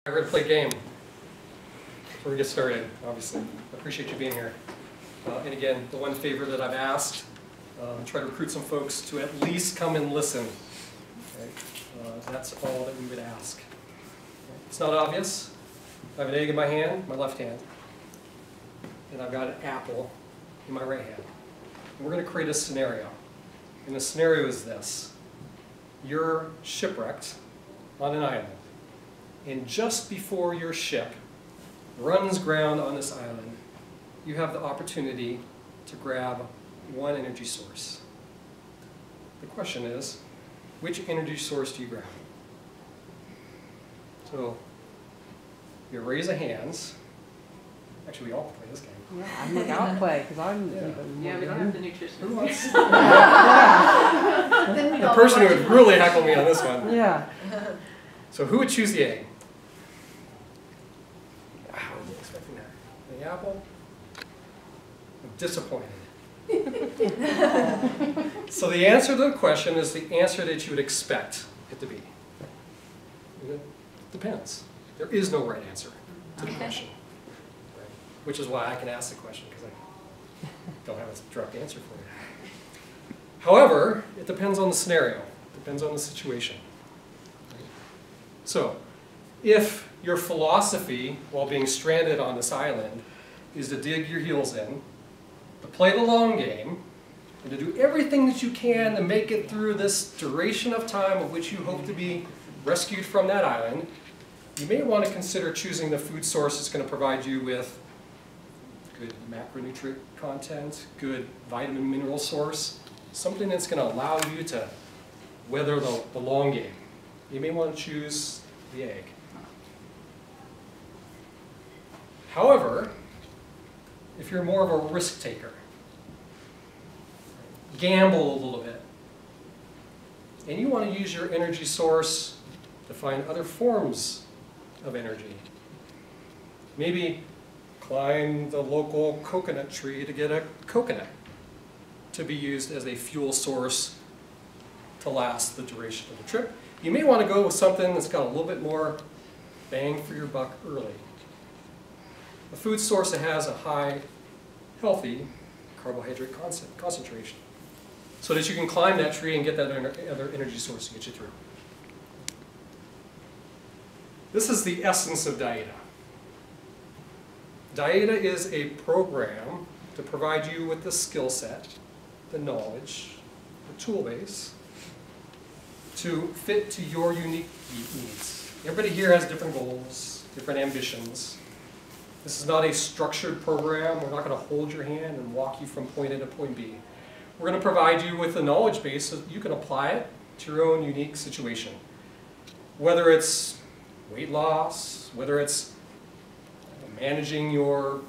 We're going to play a game before we get started, obviously. I appreciate you being here. And again, the one favor that I've asked, try to recruit some folks to at least come and listen. Okay? That's all that we would ask. It's not obvious. I have an egg in my hand, my left hand, and I've got an apple in my right hand. And we're going to create a scenario. And the scenario is this. You're shipwrecked on an island. And just before your ship runs ground on this island, you have the opportunity to grab one energy source. The question is, which energy source do you grab? So, you raise of hands. Actually, we all play this game. Yeah, I think I'll play because I'm. Yeah, we don't have the nutrition. Who wants? The person who would really heckle me on this one. Yeah. So, who would choose the egg? I wasn't expecting that. The apple? I'm disappointed. So the answer to the question is the answer that you would expect it to be. It depends. There is no right answer to the question. Right? Which is why I can ask the question, because I don't have a direct answer for you. However, it depends on the scenario. It depends on the situation. Right? So, if your philosophy while being stranded on this island is to dig your heels in, to play the long game, and to do everything that you can to make it through this duration of time of which you hope to be rescued from that island, you may want to consider choosing the food source that's going to provide you with good macronutrient content, good vitamin mineral source, something that's going to allow you to weather the long game. You may want to choose the egg. However, if you're more of a risk taker, gamble a little bit, and you want to use your energy source to find other forms of energy, maybe climb the local coconut tree to get a coconut to be used as a fuel source to last the duration of the trip. You may want to go with something that's got a little bit more bang for your buck early. A food source that has a high, healthy carbohydrate concentration, so that you can climb that tree and get that other energy source to get you through. This is the essence of DIAITA. DIAITA is a program to provide you with the skill set, the knowledge, the tool base, to fit to your unique needs. Everybody here has different goals, different ambitions. This is not a structured program. We're not going to hold your hand and walk you from point A to point B. We're going to provide you with a knowledge base so that you can apply it to your own unique situation. Whether it's weight loss, whether it's managing your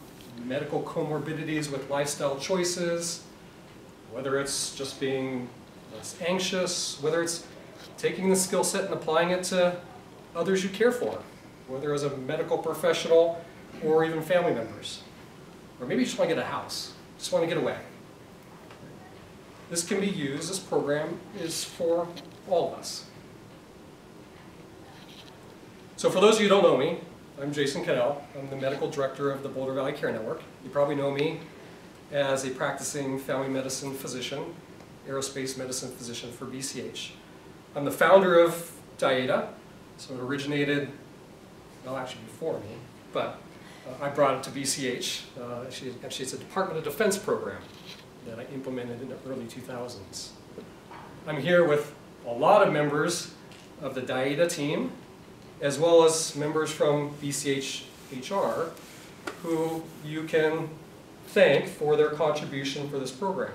medical comorbidities with lifestyle choices, whether it's just being less anxious, whether it's taking the skill set and applying it to others you care for, whether as a medical professional or even family members. Or maybe you just want to get a house, just want to get away. This can be used, this program is for all of us. So for those of you who don't know me, I'm Jason Cadell. I'm the medical director of the Boulder Valley Care Network. You probably know me as a practicing family medicine physician, aerospace medicine physician for BCH. I'm the founder of DIAITA, so it originated, well, actually before me, but I brought it to BCH. Actually, it's a Department of Defense program that I implemented in the early 2000s. I'm here with a lot of members of the DIAITA team, as well as members from BCH HR, who you can thank for their contribution for this program.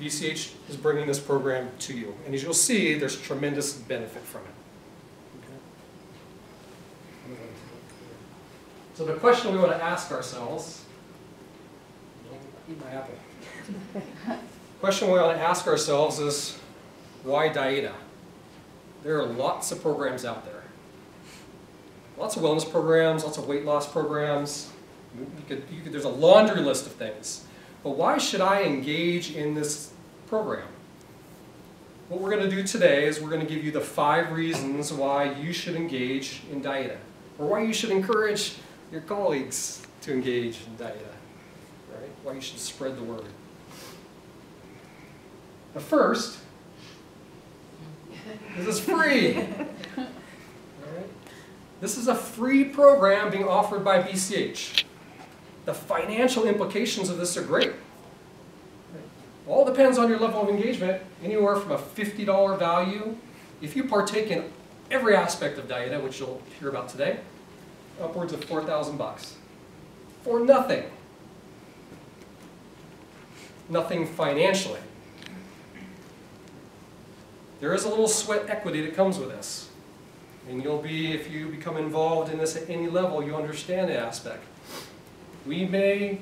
BCH is bringing this program to you, and as you'll see, there's tremendous benefit from it. So the question we want to ask ourselves, eat my apple. The question we want to ask ourselves is, why DIAITA? There are lots of programs out there. Lots of wellness programs, lots of weight loss programs. There's a laundry list of things. But why should I engage in this program? What we're going to do today is we're going to give you the 5 reasons why you should engage in DIAITA. or why you should encourage your colleagues to engage in DIAITA, right? Why you should spread the word. But first, this is free. All right? This is a free program being offered by BCH. The financial implications of this are great. All depends on your level of engagement, anywhere from a $50 value, if you partake in every aspect of DIAITA, which you'll hear about today, upwards of $4,000 for nothing. Nothing financially. There is a little sweat equity that comes with this. And you'll be, if you become involved in this at any level, you understand the aspect. We may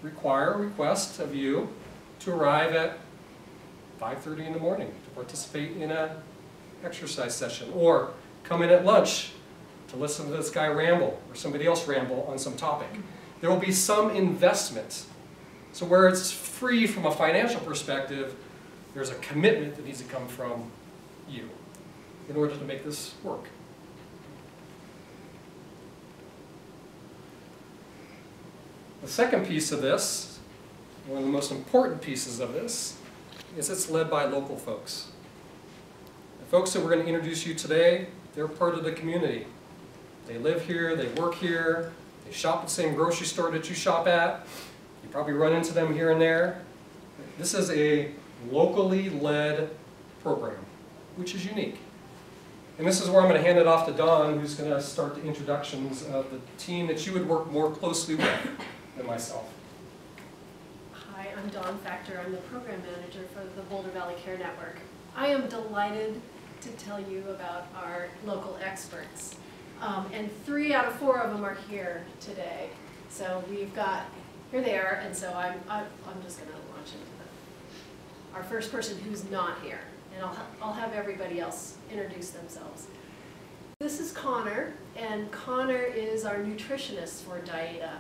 request of you to arrive at 5:30 in the morning to participate in an exercise session, or come in at lunch to listen to this guy ramble or somebody else ramble on some topic. There will be some investment. So where it's free from a financial perspective, there's a commitment that needs to come from you in order to make this work. The second piece of this, one of the most important pieces of this, is it's led by local folks. The folks that we're going to introduce you today, they're part of the community. They live here, they work here, they shop at the same grocery store that you shop at. You probably run into them here and there. This is a locally led program, which is unique. And this is where I'm going to hand it off to Dawn, who's going to start the introductions of the team that you would work more closely with than myself. Hi, I'm Dawn Factor. I'm the program manager for the Boulder Valley Care Network. I am delighted to tell you about our local experts. And 3 out of 4 of them are here today. So we've got, here they are, and so I'm just going to launch into them. Our first person who's not here, and I'll have everybody else introduce themselves. This is Connor, and Connor is our nutritionist for DIAITA.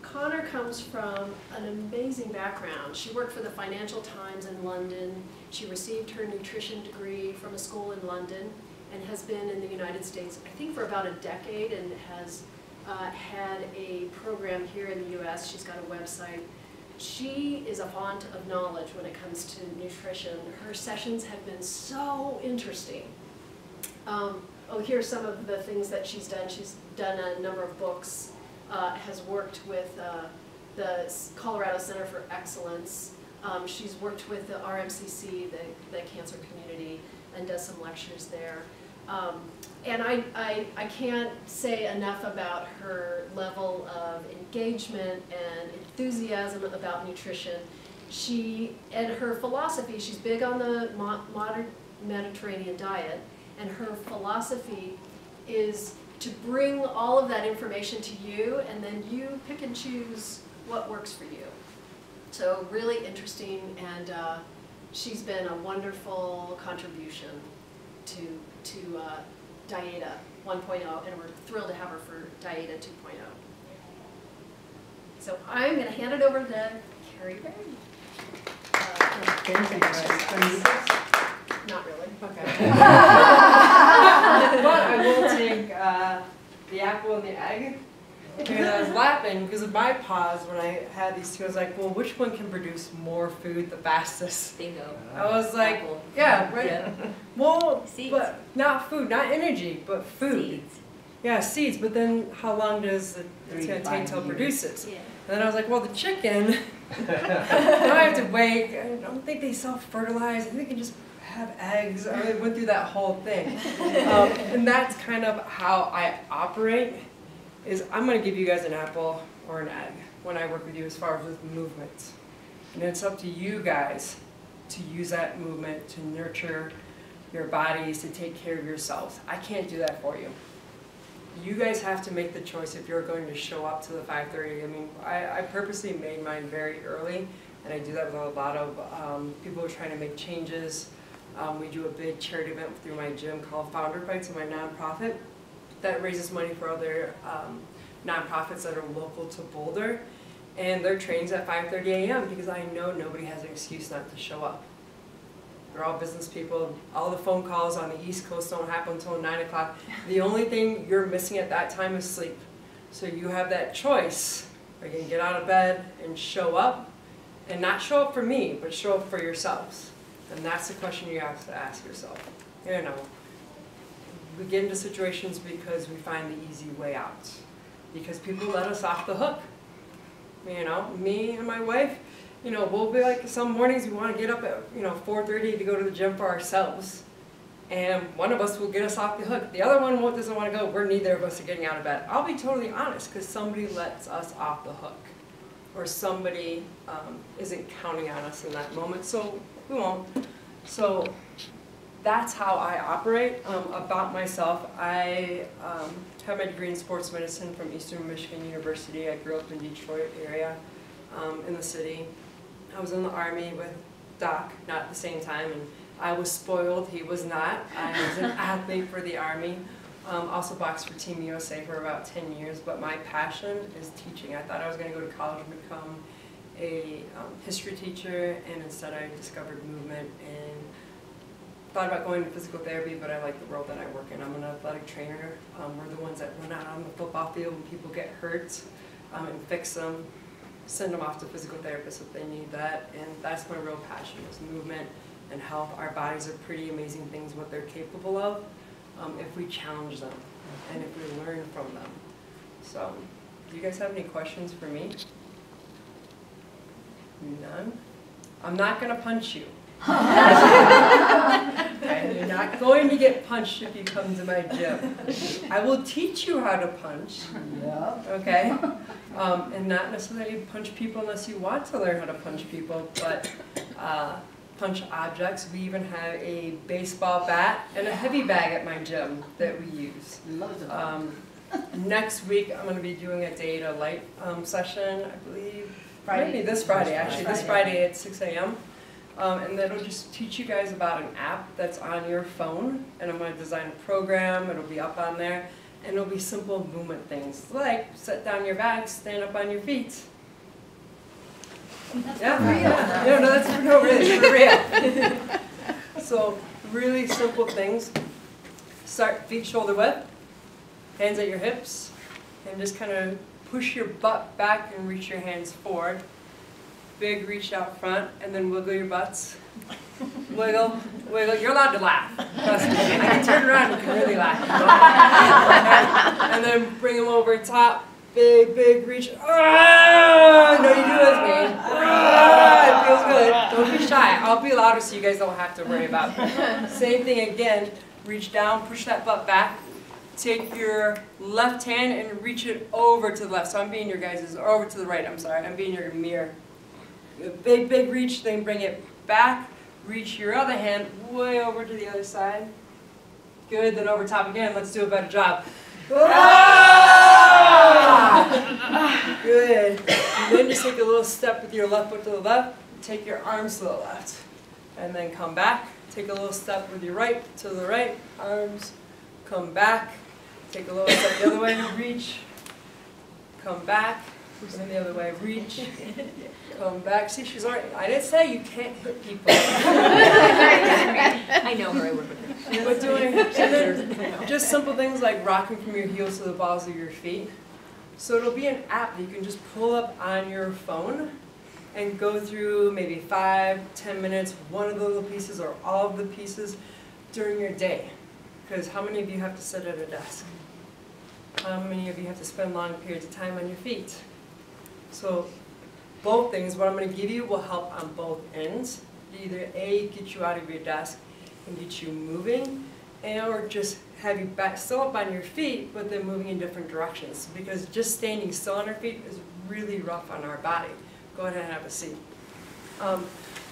Connor comes from an amazing background. She worked for the Financial Times in London. She received her nutrition degree from a school in London and has been in the United States, I think, for about a decade, and has had a program here in the US. She's got a website. She is a font of knowledge when it comes to nutrition. Her sessions have been so interesting. Here's some of the things that she's done. She's done a number of books, has worked with the Colorado Center for Excellence. She's worked with the RMCC, the cancer community, and does some lectures there. And I can't say enough about her level of engagement and enthusiasm about nutrition. And her philosophy, she's big on the modern Mediterranean diet, and her philosophy is to bring all of that information to you, and then you pick and choose what works for you. So really interesting, and she's been a wonderful contribution to DIAITA 1.0, and we're thrilled to have her for DIAITA 2.0. So I'm going to hand it over to Carrie Berry. Not really. Okay. But I will take the apple and the egg. Because I was laughing because of my pause when I had these two. I was like, well, which one can produce more food the fastest? Bingo. I was like, Apple. yeah, right. Yeah. Well, Seeds. but not food, not energy, but food. Seeds. Yeah, seeds. But then how long does it's 3 to going to 5 take till it years. produces? Yeah. And then I was like, well, the chicken, now I have to wait. I don't think they self-fertilize. I think they can just have eggs. I really went through that whole thing. And that's kind of how I operate, is I'm going to give you guys an apple or an egg when I work with you as far as with movement. And it's up to you guys to use that movement to nurture your bodies, to take care of yourselves. I can't do that for you. You guys have to make the choice if you're going to show up to the 5:30. I mean, I purposely made mine very early, and I do that with a lot of people who are trying to make changes. We do a big charity event through my gym called Founder Bites, my nonprofit, that raises money for other nonprofits that are local to Boulder. And their training's at 5:30 a.m. because I know nobody has an excuse not to show up. They're all business people. All the phone calls on the East Coast don't happen until 9 o'clock. The only thing you're missing at that time is sleep. So you have that choice. Are you going to get out of bed and show up? And not show up for me, but show up for yourselves. And that's the question you have to ask yourself. You know, we get into situations because we find the easy way out. Because people let us off the hook. You know, me and my wife, you know, we'll be like, some mornings we want to get up at, 4:30 to go to the gym for ourselves. And one of us will get us off the hook. The other one doesn't want to go. We're neither of us are getting out of bed. I'll be totally honest, because somebody lets us off the hook. Or somebody isn't counting on us in that moment, so we won't. So that's how I operate. About myself, I have my degree in sports medicine from Eastern Michigan University. I grew up in Detroit area, in the city. I was in the Army with Doc, not at the same time, and I was spoiled, he was not. I was an athlete for the Army. Also boxed for Team USA for about 10 years, but my passion is teaching. I thought I was going to go to college and become a history teacher, and instead I discovered movement and thought about going to physical therapy, but I like the world that I work in. I'm an athletic trainer. We're the ones that run out on the football field when people get hurt and fix them, send them off to physical therapists if they need that, and that's my real passion is movement and health. Our bodies are pretty amazing things, what they're capable of. If we challenge them and if we learn from them. So, do you guys have any questions for me? None? I'm not going to punch you. And you're not going to get punched if you come to my gym. I will teach you how to punch. Yeah. Okay? And not necessarily punch people unless you want to learn how to punch people, but punch objects. We even have a baseball bat and a heavy bag at my gym that we use. Next week I'm going to be doing a DIAITA Alight session, I believe. Maybe this Friday, actually. This Friday at 6 a.m. And that'll just teach you guys about an app that's on your phone. And I'm going to design a program. It'll be up on there. And it'll be simple movement things like set down your back, stand up on your feet. That's Yeah, for real. yeah, no, that's no, really, for real. So, really simple things. Start feet shoulder width, hands at your hips, and just kind of push your butt back and reach your hands forward. Big reach out front, and then wiggle your butts. Wiggle, wiggle. You're allowed to laugh. Trust me. I can turn around and you can really laugh. Okay? And then bring them over top. Big, big reach. Ah, no, you do it with me. Ah, it feels good. Don't be shy. I'll be louder so you guys don't have to worry about it. Same thing again. Reach down, push that butt back. Take your left hand and reach it over to the left. So I'm being your guys', or over to the right, I'm sorry. I'm being your mirror. A big, big reach, then bring it back. Reach your other hand way over to the other side. Good, then over top again. Let's do a better job. Ah! Good. And then just take a little step with your left foot to the left. Take your arms to the left. And then come back. Take a little step with your right to the right. Arms. Come back. Take a little step the other way. Reach. Come back. And then the other way. Reach. Come back. See, she's already. I didn't say you can't hit people. I know her. I work with her. But doing, and then just simple things like rocking from your heels to the balls of your feet. So it'll be an app that you can just pull up on your phone and go through maybe 5-10 minutes, one of the little pieces or all of the pieces during your day. Because how many of you have to sit at a desk? How many of you have to spend long periods of time on your feet? So both things, what I'm going to give you will help on both ends. Either A, get you out of your desk and get you moving, or just have you back still up on your feet, but then moving in different directions. Because just standing still on our feet is really rough on our body. Go ahead and have a seat.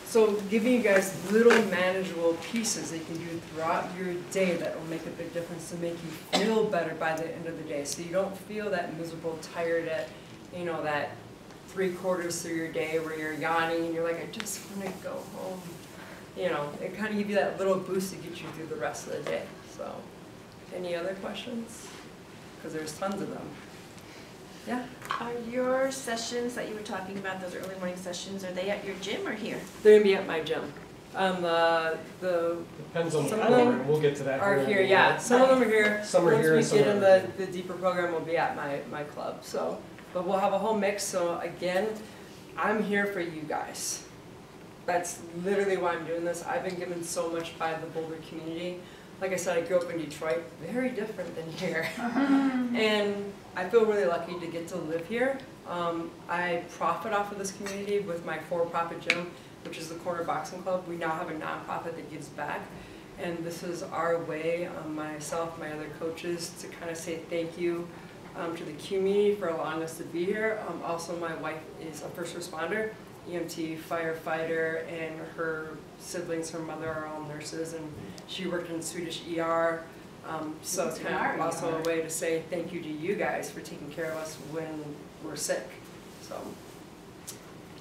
So giving you guys little manageable pieces that you can do throughout your day that will make a big difference to make you feel better by the end of the day. So you don't feel that miserable, tired at, that 3/4 through your day where you're yawning and you're like, I just want to go home. It kind of gives you that little boost to get you through the rest of the day. So, any other questions? Because there's tons of them. Yeah? Are your sessions that you were talking about, those early morning sessions, are they at your gym or here? They're going to be at my gym. Depends on the some of them program, we'll get to that are in a here, little yeah. bit. Some of them are here. Some are here and Once some we get in are the deeper program, will be at my club. So, but we'll have a whole mix. So again, I'm here for you guys. That's literally why I'm doing this. I've been given so much by the Boulder community. Like I said, I grew up in Detroit, very different than here. And I feel really lucky to get to live here. I profit off of this community with my for-profit gym, which is the Corner Boxing Club. We now have a nonprofit that gives back. And this is our way, myself, my other coaches, to kind of say thank you to the community for allowing us to be here. Also, my wife is a first responder, EMT, firefighter, and her siblings, her mother are all nurses, and she worked in Swedish ER. So it's kind of also a way to say thank you to you guys for taking care of us when we're sick. So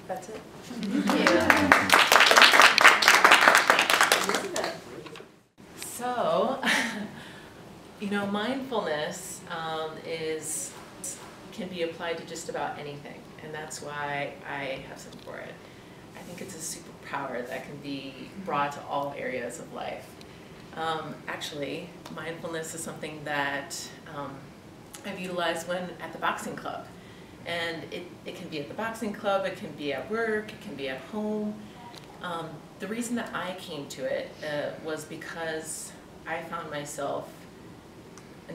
that's it. So, you know, mindfulness can be applied to just about anything, and that's why I have something for it. I think it's a superpower that can be brought to all areas of life. Actually, mindfulness is something that I've utilized when at the boxing club. And it can be at the boxing club, it can be at work, it can be at home. The reason that I came to it was because I found myself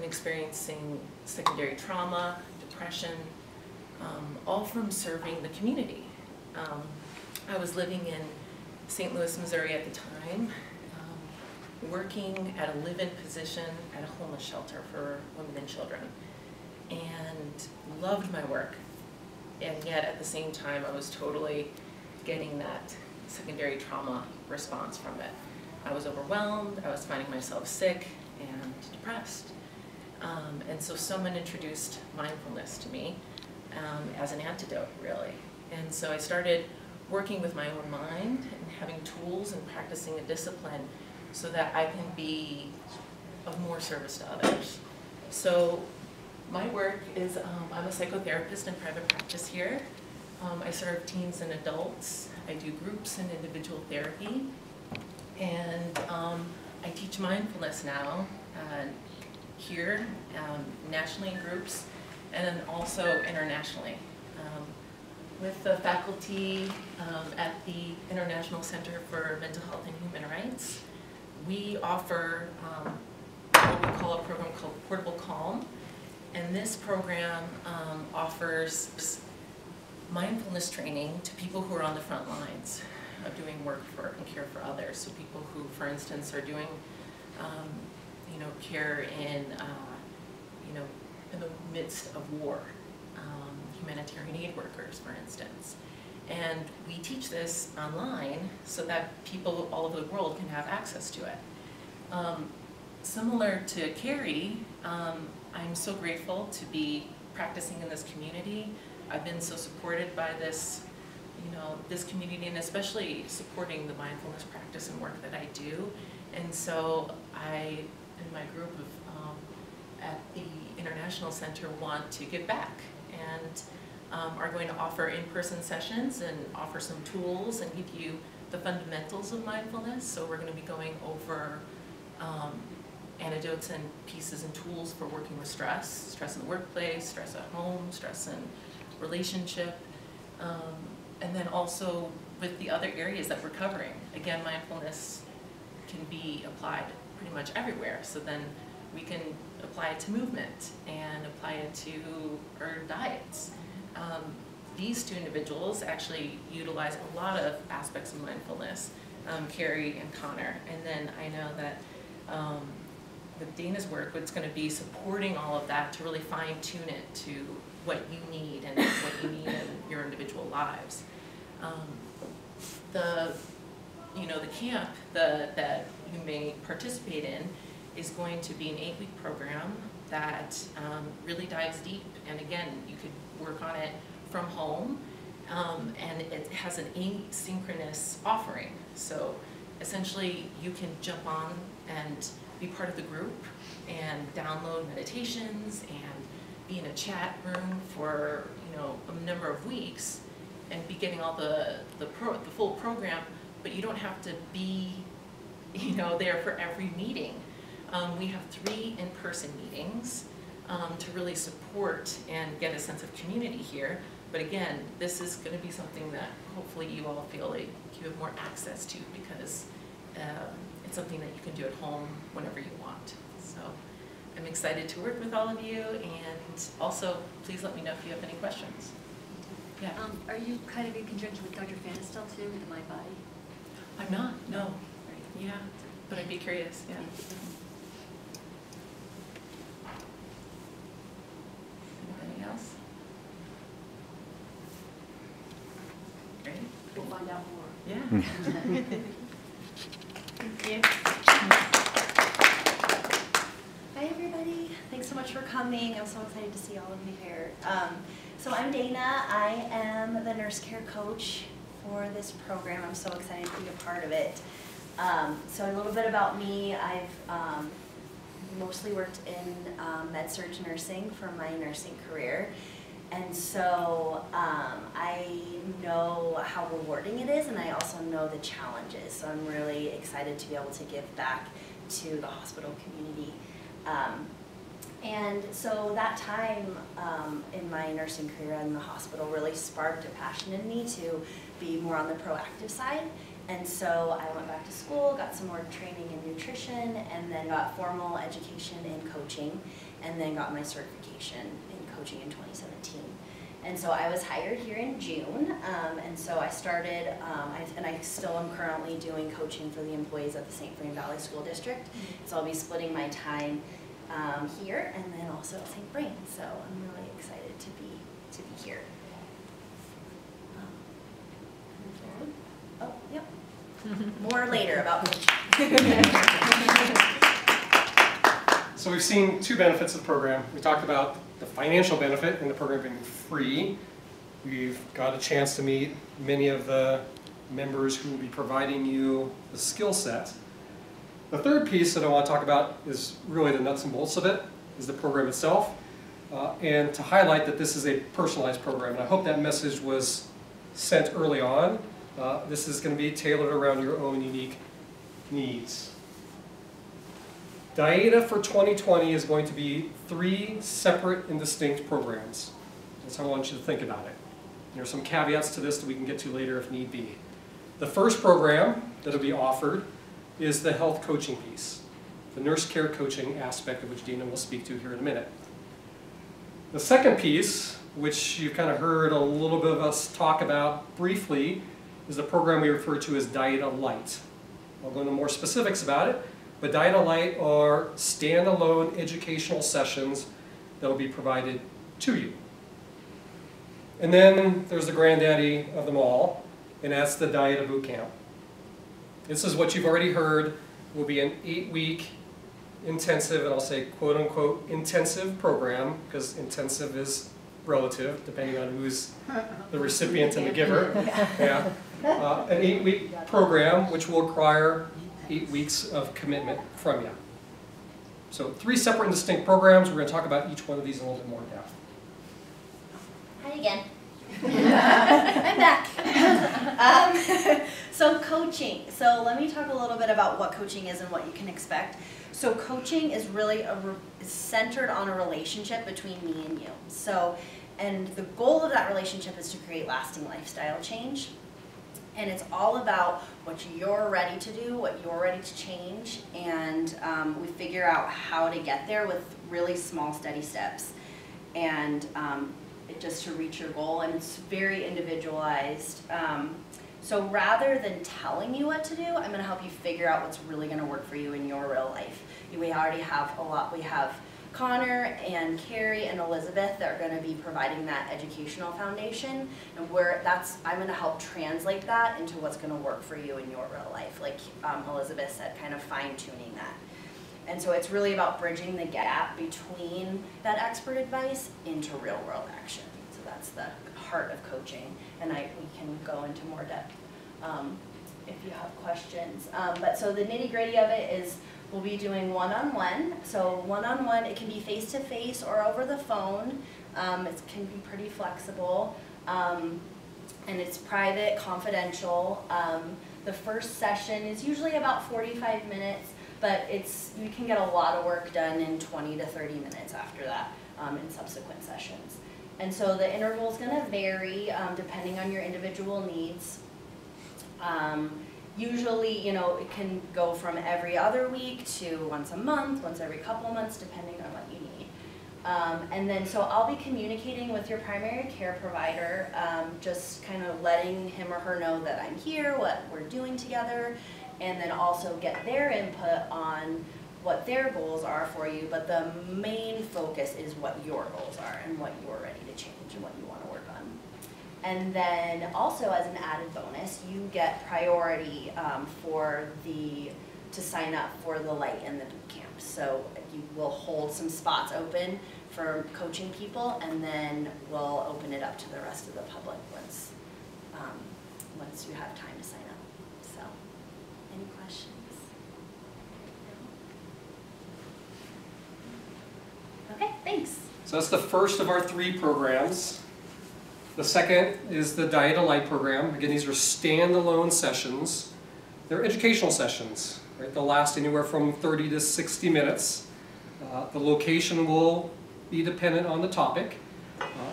experiencing secondary trauma, depression, all from serving the community. I was living in St. Louis, Missouri at the time, working at a live-in position at a homeless shelter for women and children, and loved my work. And yet at the same time, I was totally getting that secondary trauma response from it. I was overwhelmed, I was finding myself sick and depressed. And so someone introduced mindfulness to me as an antidote, really. And so I started working with my own mind and having tools and practicing a discipline so that I can be of more service to others. So my work is, I'm a psychotherapist in private practice here. I serve teens and adults. I do groups and individual therapy. And I teach mindfulness now here, nationally in groups, and then also internationally. With the faculty at the International Center for Mental Health and Human Rights, we offer what we call a program called Portable Calm. And this program offers mindfulness training to people who are on the front lines of doing work for and care for others. So people who, for instance, are doing care in in the midst of war, humanitarian aid workers, for instance. And we teach this online so that people all over the world can have access to it. Similar to Carrie, I'm so grateful to be practicing in this community. I've been so supported by this, this community, and especially supporting the mindfulness practice and work that I do. And so I, and my group of at the International Center, want to give back and are going to offer in-person sessions and offer some tools and give you the fundamentals of mindfulness. So we're going to be going over antidotes and pieces and tools for working with stress in the workplace, stress at home, stress in relationship, and then also with the other areas that we're covering. Again, mindfulness can be applied pretty much everywhere. So then we can apply it to movement and apply it to our diets. These two individuals actually utilize a lot of aspects of mindfulness, Carrie and Connor. And then I know that with Dana's work, it's going to be supporting all of that to really fine-tune it to what you need and what you need in your individual lives. The camp that you may participate in is going to be an 8-week program that really dives deep. And again, you could work on it from home, and it has an asynchronous offering. So essentially, you can jump on and be part of the group and download meditations and be in a chat room for a number of weeks and be getting all the full program but you don't have to be, you know, there for every meeting. We have 3 in-person meetings to really support and get a sense of community here. But again, this is going to be something that hopefully you all feel like you have more access to, because it's something that you can do at home whenever you want. So I'm excited to work with all of you, and also please let me know if you have any questions. Yeah. Are you kind of in conjunction with Dr. Fanistel too, with the Mind Body? I'm not, no. Right. Yeah, but I'd be curious, yeah. Anything else? Great. We'll find out more. Yeah. Thank you. Hi everybody, thanks so much for coming. I'm so excited to see all of you here. So I'm Dana. I am the nurse care coach for this program. I'm so excited to be a part of it. So a little bit about me. I've mostly worked in med-surg nursing for my nursing career. And so I know how rewarding it is, and I also know the challenges. So I'm really excited to be able to give back to the hospital community. And so that time in my nursing career in the hospital really sparked a passion in me to be more on the proactive side. And so I went back to school, got some more training in nutrition, and then got formal education in coaching, and then got my certification in coaching in 2017. And so I was hired here in June, and so I started, and I still am currently doing coaching for the employees at the St. Vrain Valley School District. So I'll be splitting my time here and then also at St. Vrain. So I'm really excited to be here. Oh, yep. More later about coaching. So we've seen 2 benefits of the program. We talked about the financial benefit and the program being free. We've got a chance to meet many of the members who will be providing you the skill set. The third piece that I want to talk about is really the nuts and bolts of it, is the program itself, and to highlight that this is a personalized program. And I hope that message was sent early on. This is going to be tailored around your own unique needs. DIAITA for 2020 is going to be 3 separate and distinct programs. That's how I want you to think about it. There are some caveats to this that we can get to later if need be. The first program that will be offered is the health coaching piece, the nurse care coaching aspect of which Dina will speak to here in a minute. The second piece, which you've kind of heard a little bit of us talk about briefly, is the program we refer to as DIAITA Light. I'll go into more specifics about it, but DIAITA Light are standalone educational sessions that will be provided to you. And then there's the granddaddy of them all, and that's the DIAITA Boot Camp. This is what you've already heard will be an 8-week intensive, and I'll say quote-unquote intensive program, because intensive is relative, depending on who's the recipient and the giver. Yeah. An 8-week program, which will require 8 weeks of commitment from you. So 3 separate and distinct programs. We're going to talk about each one of these in a little bit more depth. Hi again. I'm back. So coaching. So let me talk a little bit about what coaching is and what you can expect. So coaching is really centered on a relationship between me and you. So, and the goal of that relationship is to create lasting lifestyle change. And it's all about what you're ready to do, what you're ready to change, and we figure out how to get there with really small, steady steps. And just to reach your goal, and it's very individualized. So rather than telling you what to do, I'm going to help you figure out what's really going to work for you in your real life. We already have a lot. We have Connor and Carrie and Elizabeth that are going to be providing that educational foundation, and I'm going to help translate that into what's going to work for you in your real life. Like Elizabeth said, kind of fine-tuning that. And so it's really about bridging the gap between that expert advice into real-world action. So that's the heart of coaching, and we can go into more depth if you have questions. But so the nitty-gritty of it is we'll be doing one-on-one. So one-on-one, it can be face-to-face or over the phone. It can be pretty flexible, and it's private, confidential. The first session is usually about 45 minutes, but you can get a lot of work done in 20 to 30 minutes after that in subsequent sessions. And so the interval is going to vary depending on your individual needs. Usually, it can go from every other week to once a month, once every couple of months, depending on what you need. And then, so I'll be communicating with your primary care provider, just kind of letting him or her know that I'm here, what we're doing together, and then also get their input on what their goals are for you, but the main focus is what your goals are and what you're ready to change and what you want to work on. And then also as an added bonus, you get priority to sign up for the Light and the boot camp. So you will hold some spots open for coaching people, and then we'll open it up to the rest of the public once you have time to sign up. So, any questions? Okay, thanks. So that's the first of our 3 programs. The second is the DIAITA Alight program. Again, these are standalone sessions. They're educational sessions, right? They'll last anywhere from 30 to 60 minutes. The location will be dependent on the topic.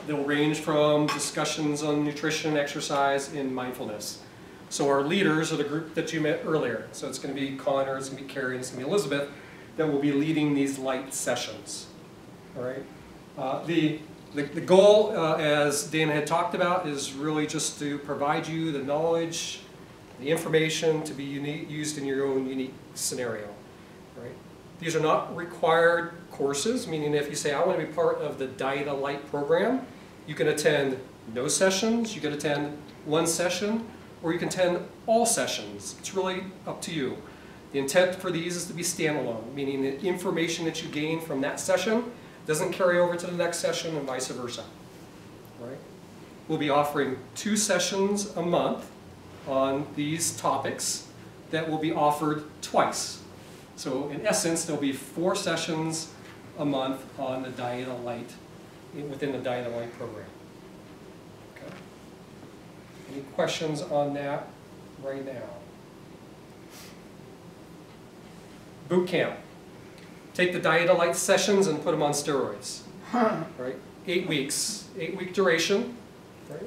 They'll range from discussions on nutrition, exercise, and mindfulness. So our leaders are the group that you met earlier. So it's going to be Connor, it's going to be Carrie, and it's going to be Elizabeth that will be leading these light sessions. All right. The goal, as Dana had talked about, is really just to provide you the knowledge, the information to be used in your own unique scenario. Right? These are not required courses, meaning if you say, I want to be part of the DIAITA Alight program, you can attend no sessions, you can attend 1 session, or you can attend all sessions. It's really up to you. The intent for these is to be standalone, meaning the information that you gain from that session doesn't carry over to the next session and vice versa. Right? We'll be offering 2 sessions a month on these topics that will be offered twice. So in essence, there'll be 4 sessions a month on the DIAITA Alight, within the DIAITA Alight program. Okay. Any questions on that right now? Boot camp. Take the DIAITA Alight sessions and put them on steroids. Right? 8 weeks, 8-week duration. Right?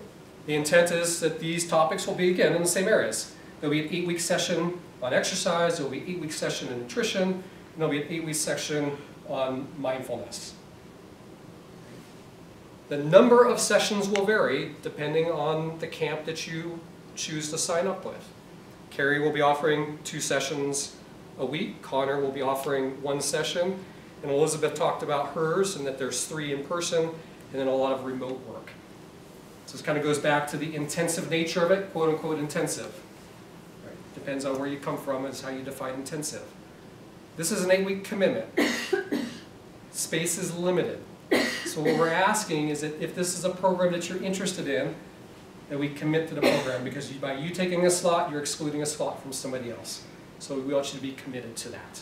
The intent is that these topics will be, again, in the same areas. There'll be an 8-week session on exercise, there'll be an 8-week session in nutrition, and there'll be an 8-week session on mindfulness. The number of sessions will vary depending on the camp that you choose to sign up with. Carrie will be offering 2 sessions a week. Connor will be offering 1 session. And Elizabeth talked about hers and that there's 3 in person and then a lot of remote work. So this kind of goes back to the intensive nature of it, quote unquote intensive. Right. Depends on where you come from is how you define intensive. This is an 8-week commitment. Space is limited. So what we're asking is that if this is a program that you're interested in, that we commit to the program, because by you taking a slot, you're excluding a slot from somebody else. So we want you to be committed to that.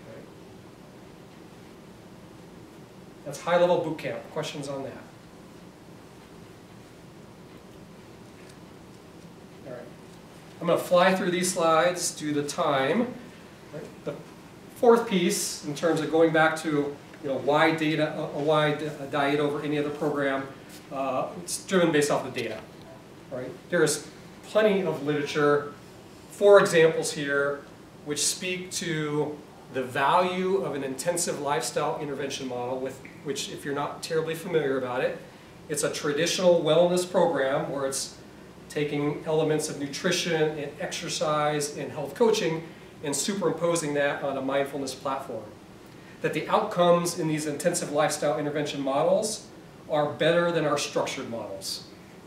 Right. That's high-level boot camp. Questions on that? All right. I'm going to fly through these slides due to time. Right. The 4th piece, in terms of going back to why DIAITA over any other program, it's driven based off the data. Right. There is plenty of literature. 4 examples here which speak to the value of an intensive lifestyle intervention model, with which, if you're not terribly familiar about it, it's a traditional wellness program where it's taking elements of nutrition and exercise and health coaching and superimposing that on a mindfulness platform. That the outcomes in these intensive lifestyle intervention models are better than our structured models,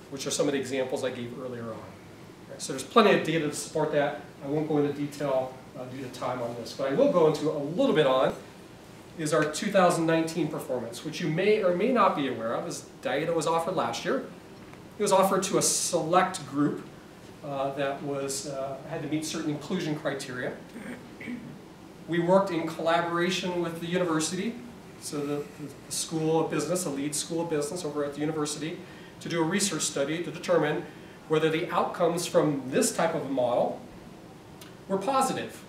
which are some of the examples I gave earlier on. So there's plenty of data to support that. I won't go into detail due to time on this. But I will go into a little bit on is our 2019 performance, which you may or may not be aware of, as DIAITA was offered last year. It was offered to a select group that had to meet certain inclusion criteria. We worked in collaboration with the university, so the School of Business, the lead School of Business over at the university, to do a research study to determine whether the outcomes from this type of a model were positive.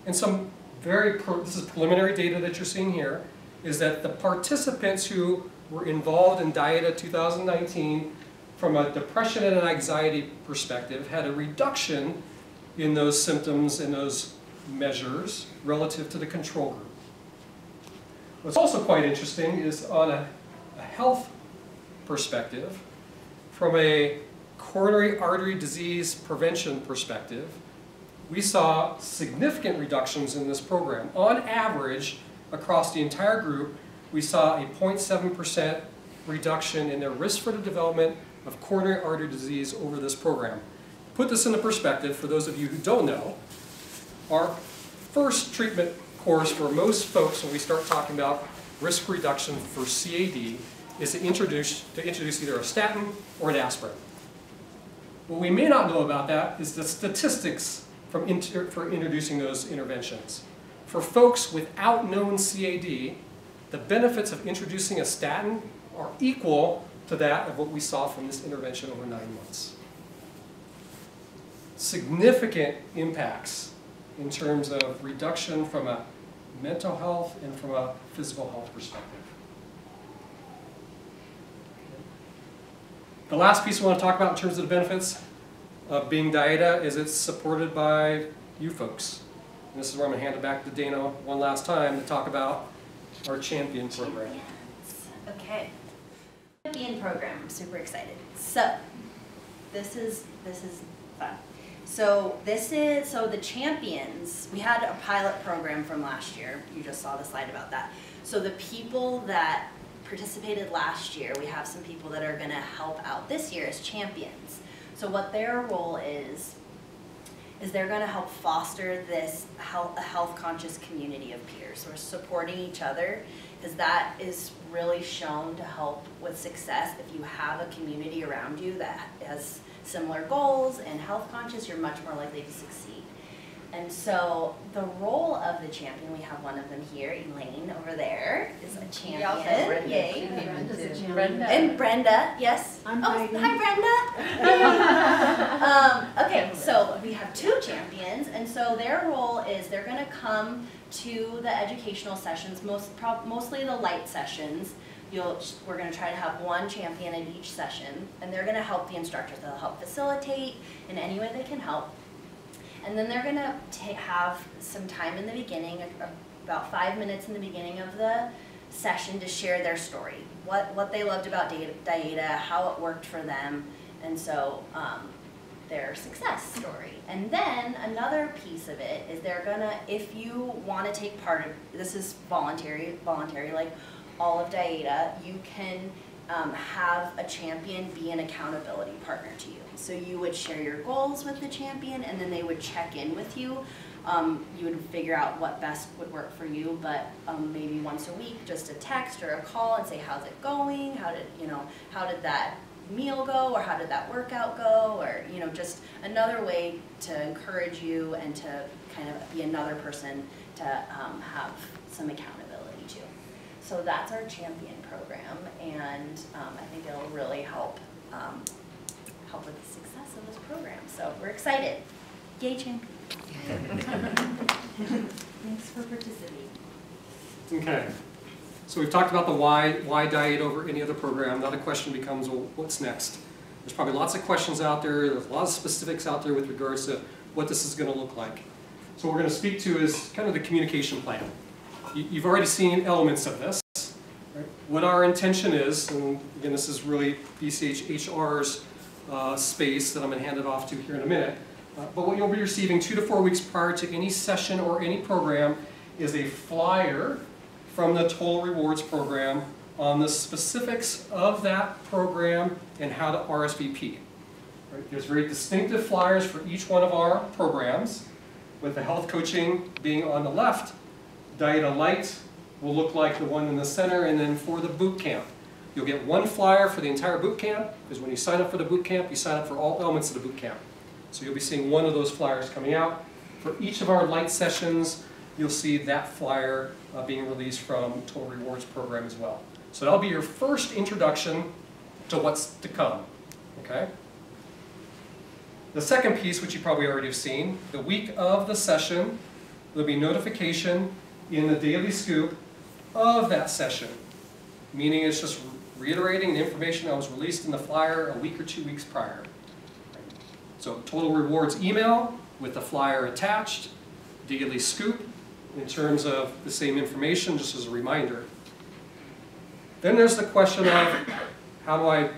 And some this is preliminary data that you're seeing here, is that the participants who were involved in DIAITA 2019 from a depression and an anxiety perspective had a reduction in those symptoms and those measures relative to the control group. What's also quite interesting is on a health perspective, from a coronary artery disease prevention perspective, we saw significant reductions in this program. On average, across the entire group, we saw a 0.7% reduction in their risk for the development of coronary artery disease over this program. Put this into perspective, for those of you who don't know, our first treatment course for most folks when we start talking about risk reduction for CAD is to introduce either a statin or an aspirin. What we may not know about that is the statistics for introducing those interventions. For folks without known CAD, the benefits of introducing a statin are equal to that of what we saw from this intervention over 9 months. Significant impacts in terms of reduction from a mental health and from a physical health perspective. The last piece I want to talk about in terms of the benefits of being DIAITA is it's supported by you folks. And this is where I'm going to hand it back to Dana one last time to talk about our champion program. Okay. Champion program, I'm super excited. So, this is fun. So the champions, we had a pilot program from last year. You just saw the slide about that. So the people that participated last year, we have some people that are going to help out this year as champions. So what their role is they're going to help foster this a health-conscious community of peers. So we're supporting each other, because that is really shown to help with success. If you have a community around you that has similar goals and health-conscious, you're much more likely to succeed. And so the role of the champion, we have one of them here, Elaine over there, is a champion. Brenda. Yay. Brenda. And Brenda, yes. I'm Hi Brenda. Okay, so we have 2 champions, and so their role is they're going to come to the educational sessions, mostly the light sessions. We're going to try to have 1 champion in each session, and they're going to help the instructors. They'll help facilitate in any way they can help. And then they're going to have some time in the beginning, about 5 minutes in the beginning of the session, to share their story, what they loved about DIAITA, how it worked for them, and so their success story. And then another piece of it is they're going to, if you want to take part of, this is voluntary like all of DIAITA, you can have a champion be an accountability partner to you. So you would share your goals with the champion, and then they would check in with you. You would figure out what best would work for you, but maybe once a week, just a text or a call and say, how's it going? How did that meal go, or how did that workout go, or just another way to encourage you and to kind of be another person to have some accountability to. So that's our champion program, and I think it'll really help with the success of this program. So we're excited. Yay, champion. Thanks for participating. Okay. So we've talked about the why DIAITA over any other program. Now the question becomes, well, what's next? There's probably lots of questions out there. There's a lot of specifics out there with regards to what this is going to look like. So what we're going to speak to is kind of the communication plan. You've already seen elements of this. Right? What our intention is, and again, this is really BCHHR's space that I'm going to hand it off to here in a minute. But what you'll be receiving 2 to 4 weeks prior to any session or any program is a flyer from the Total Rewards program on the specifics of that program and how to RSVP. Right? There's very distinctive flyers for each one of our programs, with the health coaching being on the left. DIAITA Light will look like the one in the center, and then for the boot camp, you'll get 1 flyer for the entire boot camp, because when you sign up for the boot camp, you sign up for all elements of the boot camp. So you'll be seeing 1 of those flyers coming out. For each of our light sessions, you'll see that flyer being released from Total Rewards program as well. So that'll be your first introduction to what's to come. Okay? The second piece, which you probably already have seen, the week of the session, there'll be notification in the daily scoop of that session. Meaning it's just reiterating the information that was released in the flyer a week or 2 weeks prior. So total rewards email with the flyer attached, daily scoop in terms of the same information, just as a reminder. Then there's the question of how do I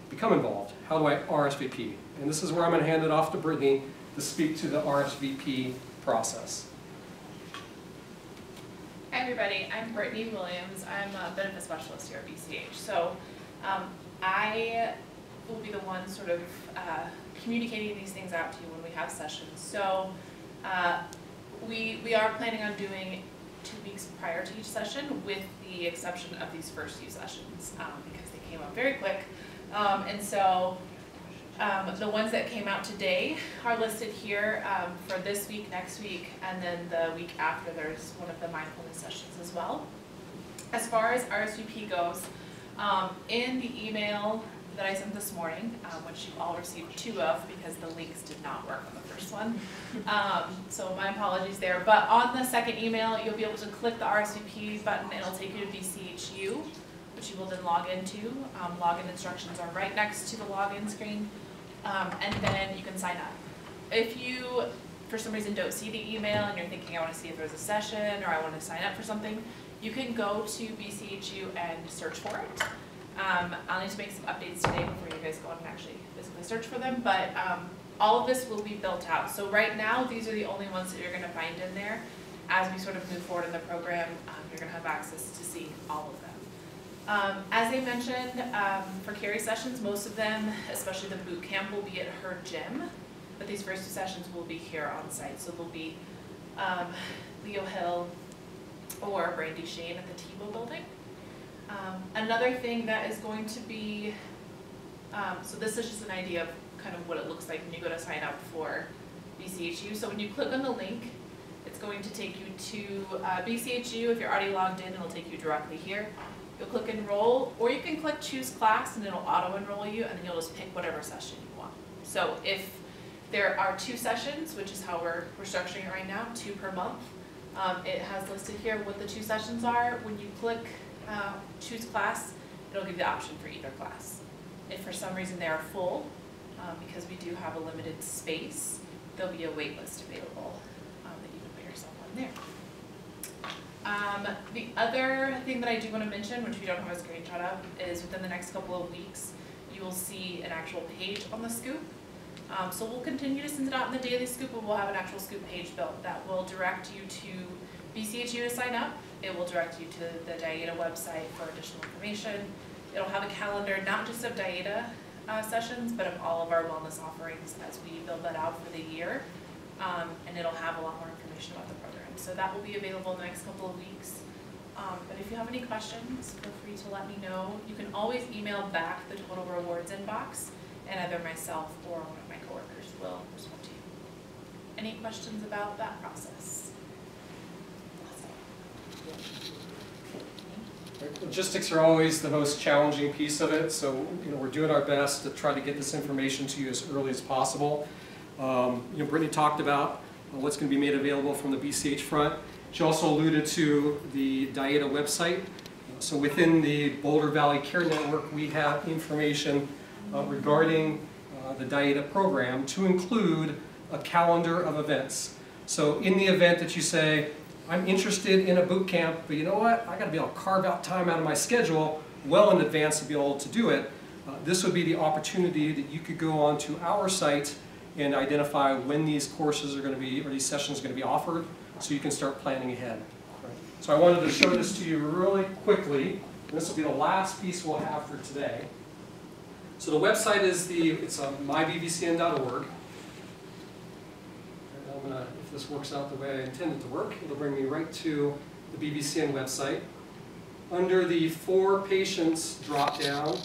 become involved? How do I RSVP? And this is where I'm going to hand it off to Brittany to speak to the RSVP process. Hi everybody, I'm Brittany Williams. I'm a benefit specialist here at BCH. So I will be the one sort of communicating these things out to you when we have sessions. So we are planning on doing 2 weeks prior to each session, with the exception of these first few sessions because they came up very quick. And so the ones that came out today are listed here for this week, next week, and then the week after there's one of the mindfulness sessions as well. As far as RSVP goes, in the email that I sent this morning, which you all received 2 of because the links did not work on the first one, so my apologies there. But on the second email, you'll be able to click the RSVP button and it'll take you to BCHU, which you will then log into. Login instructions are right next to the login screen. And then you can sign up. If you, for some reason, don't see the email and you're thinking, I want to see if there's a session or I want to sign up for something, you can go to BCHU and search for it. I'll need to make some updates today before you guys go out and actually physically search for them, but all of this will be built out. So right now, these are the only ones that you're going to find in there. As we sort of move forward in the program, you're going to have access to see all of them. As I mentioned, for Carrie sessions, most of them, especially the boot camp, will be at her gym, but these first 2 sessions will be here on site. So they'll be Leo Hill or Brandy Shane at the Tebow building. Another thing that is going to be, so this is just an idea of kind of what it looks like when you go to sign up for BCHU. So when you click on the link, it's going to take you to BCHU. If you're already logged in, it'll take you directly here. You'll click enroll, or you can click choose class and it'll auto enroll you, and then you'll just pick whatever session you want. So if there are 2 sessions, which is how we're structuring it right now, 2 per month, it has listed here what the 2 sessions are. When you click choose class, it'll give you the option for either class. If for some reason they are full, because we do have a limited space, there'll be a wait list available that you can put yourself on there. The other thing that I do want to mention, which we don't have a screenshot of, is within the next couple of weeks, you will see an actual page on the scoop. So we'll continue to send it out in the daily scoop, but we'll have an actual scoop page built that will direct you to BCHU to sign up. It will direct you to the DIAITA website for additional information. It'll have a calendar, not just of DIAITA sessions, but of all of our wellness offerings as we build that out for the year. And it'll have a lot more information about the program. So that will be available in the next couple of weeks. But if you have any questions, feel free to let me know. You can always email back the total rewards inbox, and either myself or one of my coworkers will respond to you. Any questions about that process? Logistics are always the most challenging piece of it, so we're doing our best to try to get this information to you as early as possible. Brittany talked about what's going to be made available from the BCH front. She also alluded to the DIAITA website. So within the Boulder Valley Care Network, we have information regarding the DIAITA program, to include a calendar of events. So in the event that you say, I'm interested in a boot camp, but you know what, I got to be able to carve out time out of my schedule well in advance to be able to do it, this would be the opportunity that you could go onto our site and identify when these courses are going to be, or these sessions are going to be offered, so you can start planning ahead. So I wanted to show this to you really quickly. And this will be the last piece we'll have for today. So the website is it's mybvcn.org. And if this works out the way I intend it to work, it'll bring me right to the BVCN website. Under the For Patients drop-down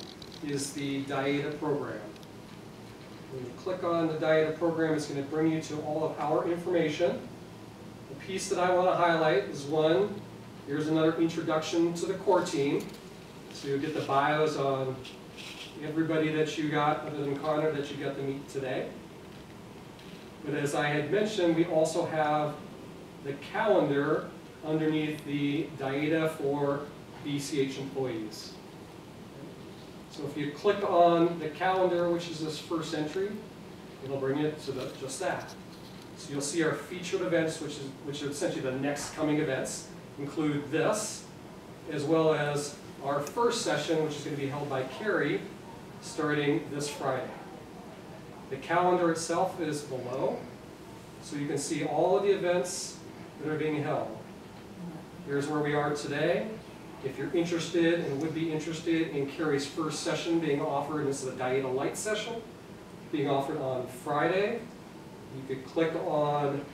is the DIAITA program. When you click on the DIAITA program, it's going to bring you to all of our information. The piece that I want to highlight is one, here's another introduction to the core team. So you get the bios on everybody that you got, other than Connor, that you got to meet today. But as I had mentioned, we also have the calendar underneath the DIAITA for BCH employees. So if you click on the calendar, which is this first entry, it'll bring you to just that. So you'll see our featured events, which are essentially the next coming events, include this, as well as our first session, which is going to be held by Carrie, starting this Friday. The calendar itself is below, so you can see all of the events that are being held. Here's where we are today. If you're interested and would be interested in Carrie's first session being offered, this is the DIAITA Alight session, being offered on Friday, you could click on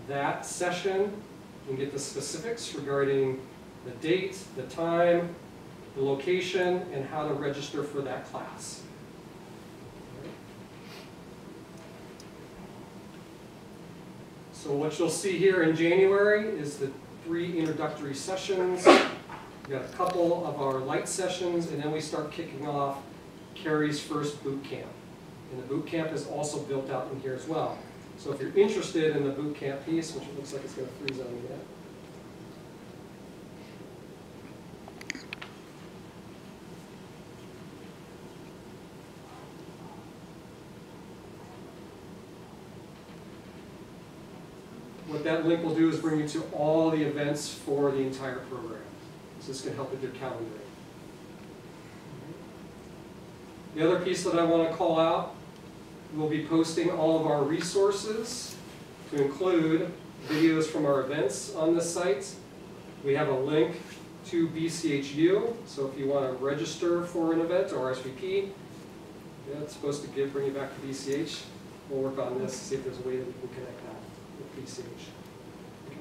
that session and get the specifics regarding the date, the time, the location, and how to register for that class. So what you'll see here in January is the 3 introductory sessions. We've got a couple of our light sessions, and then we start kicking off Carrie's first boot camp. And the boot camp is also built out in here as well. So if you're interested in the boot camp piece, which it looks like it's going to freeze on me yet. What that link will do is bring you to all the events for the entire program. So this can help with your calendaring. The other piece that I want to call out, we'll be posting all of our resources to include videos from our events on this site. We have a link to BCHU, so if you want to register for an event or RSVP, it's supposed to bring you back to BCH. We'll work on this to see if there's a way that we can connect that with BCH. Okay.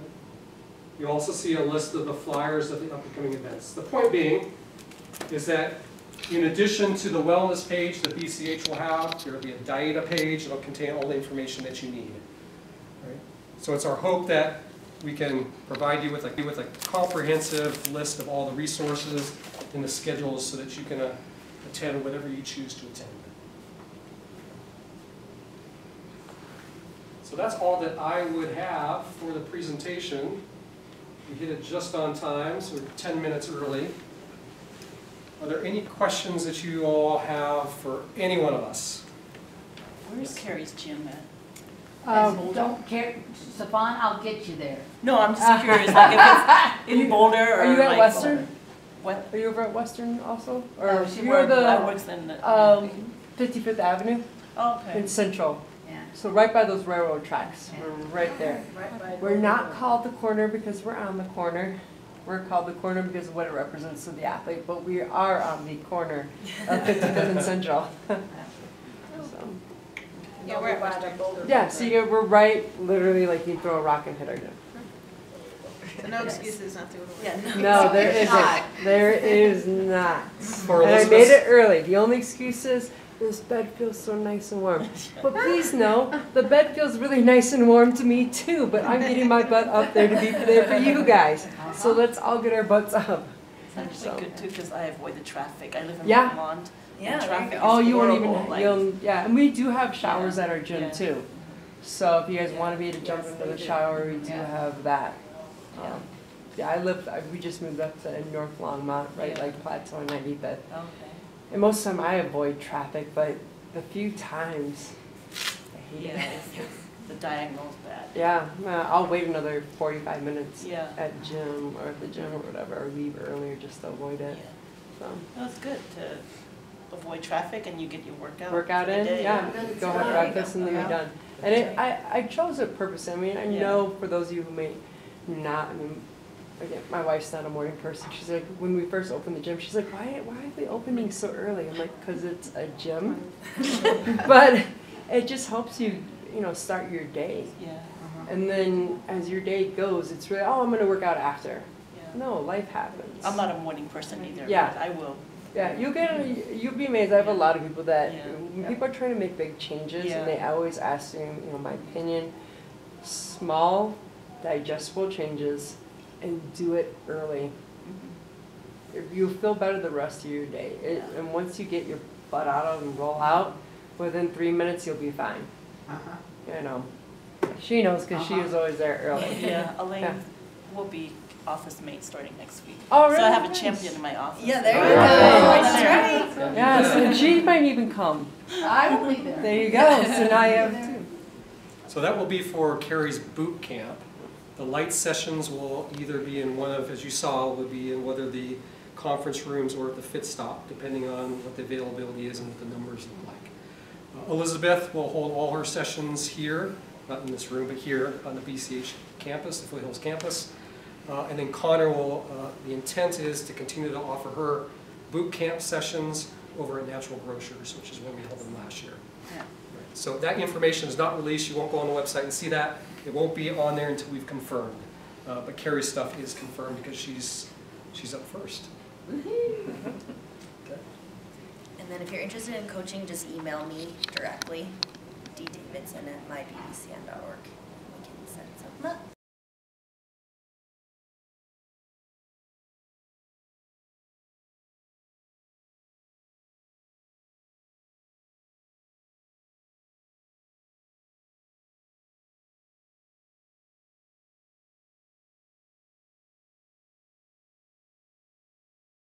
You also see a list of the flyers of the upcoming events. The point being is that in addition to the wellness page that BCH will have, there will be a DIAITA page that will contain all the information that you need. Right? So it's our hope that we can provide you with a comprehensive list of all the resources and the schedules so that you can attend whatever you choose to attend. So that's all that I would have for the presentation. We hit it just on time, so we're 10 minutes early. Are there any questions that you all have for any one of us? Where's Carrie's gym at? Don't care, Stefan, I'll get you there. No, I'm just curious, like if it's in Boulder or Are you at like Western? What? Are you over at Western also? No, you're I works in the 55th Avenue oh, okay. in Central. Yeah. So right by those railroad tracks. Yeah. We're right there. Right by We're not Boulder. called the corner because we're on the corner. We're called the corner because of what it represents to the athlete, but we are on the corner of 55th and Central. So. Yeah, we're by the Boulder. Yeah, so we're right, literally, like you throw a rock and hit our gym. So no excuses not to go to work. Yeah, No, there isn't. There is not. For And I Elizabeth- made it early. The only excuse is, this bed feels so nice and warm. But please know, the bed feels really nice and warm to me too, but I'm getting my butt up there to be there for you guys. So let's all get our butts up. It's actually good too because I avoid the traffic. I live in Yeah. Vermont. Yeah, and there you traffic go. Oh, is you won't horrible, even, like- you'll, yeah, and we do have showers Yeah. at our gym Yeah. too. So if you guys want to be to jump Yes, into they the do. shower, we do Yeah. have that. Yeah. Yeah, we just moved up to North Longmont, right, Yeah. like Plateau and 95th. Okay. And most of the time I avoid traffic, but the few times, I hate Yeah, it. the diagonal's bad. Yeah, I'll wait another 45 minutes Yeah. at gym or at the gym or whatever, or leave earlier just to avoid Yeah. it. So, Well, it's good to avoid traffic and you get your workout. workout for the in, day. yeah, That's go have right. breakfast and then you're done. And I chose it purposely. I mean, I Yeah. know for those of you who may not, I mean, again, my wife's not a morning person. She's like, when we first opened the gym, she's like, why are they opening so early? I'm like, because it's a gym. But it just helps you, start your day. Yeah. And then as your day goes, it's really, I'm going to work out after. Yeah. No, life happens. I'm not a morning person either. Yeah. But I will. Yeah, you'll be amazed. I have a lot of people that, Yeah. when people are trying to make big changes, Yeah. and they always ask me, my opinion, small, digestible changes, and do it early. You'll feel better the rest of your day. And once you get your butt out of and roll out, within 3 minutes you'll be fine. She knows because she was always there early. Yeah, Elaine Yeah. will be office mate starting next week. Oh, So I really? have a Nice. champion in my office. Yeah, there you Oh, go. right That's there. right. Yes, and she might even come. I will be there. There you go. So now you have two. So that will be for Carrie's boot camp. The light sessions will either be in one of, as you saw, would be in whether the conference rooms or at the Fit Stop, depending on what the availability is and what the numbers look like. Elizabeth will hold all her sessions here, not in this room, but here on the BCH campus, the Foot Hills campus. And then Connor will, the intent is to continue to offer her boot camp sessions over at Natural Grocers, which is where we held them last year. Yeah. So that information is not released. You won't go on the website and see that. It won't be on there until we've confirmed. But Carrie's stuff is confirmed because she's up first. Okay. And then if you're interested in coaching, just email me directly, ddavidson@mybbcn.org.